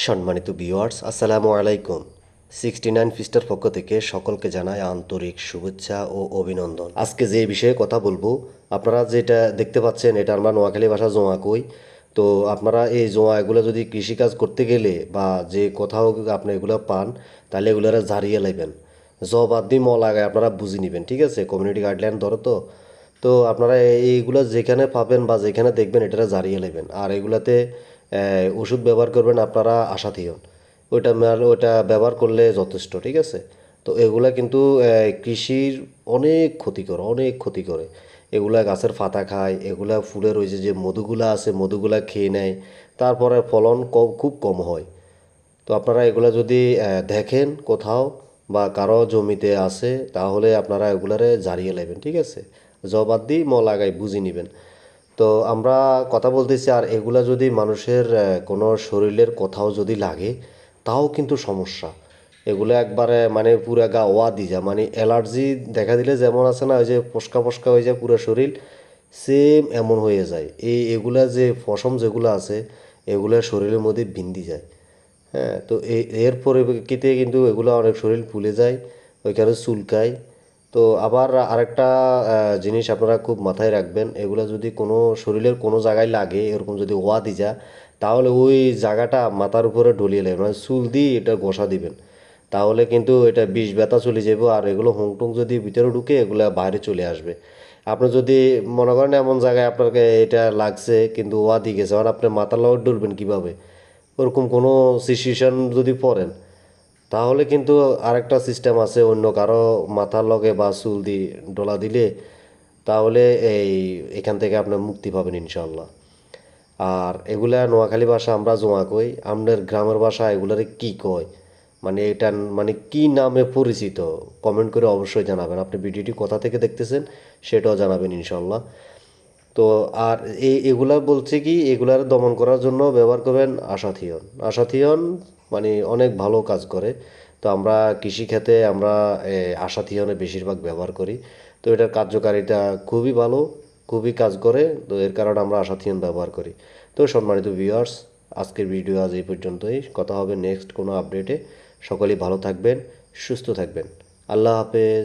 সম্মানিত ভিউয়ার্স, আসসালামু আলাইকুম। 69 ফিস্টার পক্ষ থেকে সকলকে জানাই আন্তরিক শুভেচ্ছা ও অভিনন্দন। আজকে যে বিষয়ে কথা বলবো, আপনারা যেটা দেখতে পাচ্ছেন এটা আমরা নোয়াখালী ভাষা জোয়া কই। তো আপনারা এই জোয়া এগুলো যদি কৃষিকাজ করতে গেলে বা যে কোথাও আপনি এগুলো পান, তাহলে এগুলোরা ঝাড়িয়ে লাইবেন। জ বাদ দিয়ে ম লাগায় আপনারা বুঝে নেবেন, ঠিক আছে? কমিউনিটি গাইডলাইন ধরো তো। তো আপনারা এইগুলো যেখানে পাবেন বা যেখানে দেখবেন এটা ঝাড়িয়ে নেবেন। আর এগুলাতে ওষুধ ব্যবহার করবেন আপনারা আশাথিয়ন। ওইটা ব্যবহার করলে যথেষ্ট, ঠিক আছে? তো এগুলা কিন্তু কৃষির অনেক ক্ষতি করে। এগুলা গাছের পাতা খায়, এগুলা ফুলের ওই যে মধুগুলা আছে মধুগুলা খেয়ে নেয়, তারপরে ফলন খুব কম হয়। তো আপনারা এগুলা যদি দেখেন কোথাও বা কারো জমিতে আছে, তাহলে আপনারা এগুলারে ঝাড়িয়ে নেবেন, ঠিক আছে? জবাদ দিয়ে ম লাগাই বুঝে নেবেন। তো আমরা কথা বলতেছি, আর এগুলা যদি মানুষের কোনো শরীরের কোথাও যদি লাগে, তাও কিন্তু সমস্যা। এগুলো একবারে মানে পুরা গা ওয়া দি যা, মানে অ্যালার্জি দেখা দিলে যেমন আছে না, ওই যে ফস্কা ফস্কা হয়ে যায় পুরো শরীর, সেম এমন হয়ে যায়। এগুলা যে পশম যেগুলো আছে, এগুলা শরীরের মধ্যে বিন্ধি যায়। হ্যাঁ, তো এর পরিপ্রেক্ষিতে কিন্তু এগুলো অনেক শরীর ফুলে যায়, ওইখানে চুলকায়। তো আবার আরেকটা জিনিস আপনারা খুব মাথায় রাখবেন, এগুলো যদি কোনো শরীরের কোনো জায়গায় লাগে, এরকম যদি ওয়া দি যা, তাহলে ওই জায়গাটা মাথার উপরে ঢলিয়ে নেবেন, মানে চুল দিয়ে এটা ঘষা দিবেন। তাহলে কিন্তু এটা বিষ ব্যথা চলে যাবে, আর এগুলো হুংটুং যদি ভিতরে ঢুকে এগুলো বাইরে চলে আসবে। আপনি যদি মনে করেন এমন জায়গায় আপনাকে এটা লাগছে কিন্তু ওয়া দিয়ে গেছে, আর আপনি মাথার লগর ডলবেন কীভাবে? ওরকম কোনো সিচুয়েশন যদি পড়েন, তাহলে কিন্তু আরেকটা সিস্টেম আছে, অন্য কারো মাথার লগে বা চুল দিয়ে ডলা দিলে, তাহলে এখান থেকে আপনার মুক্তি পাবেন ইনশাল্লাহ। আর এগুলা নোয়াখালী ভাষা আমরা জোয়া কই, আমাদের গ্রামের ভাষা এগুলারে কি কয়, মানে এটা মানে কি নামে পরিচিত, কমেন্ট করে অবশ্যই জানাবেন। আপনি ভিডিওটি কোথা থেকে দেখতেছেন সেটাও জানাবেন ইনশাল্লাহ। তো আর এগুলা বলছে কি, এগুলার দমন করার জন্য ব্যবহার করবেন আশাথিয়ন। আশাথিয়ন মানে অনেক ভালো কাজ করে। তো আমরা কৃষিক্ষেত্রে আমরা আশাথিয়নে বেশিরভাগ ব্যবহার করি। তো এটার কার্যকারিতা খুবই ভালো, খুবই কাজ করে। তো এর কারণে আমরা আশাথিয়ন ব্যবহার করি। তো সম্মানিত ভিউয়ার্স, আজকের ভিডিও আজ এই পর্যন্তই। কথা হবে নেক্সট কোনো আপডেটে। সকলেই ভালো থাকবেন, সুস্থ থাকবেন। আল্লাহ হাফেজ।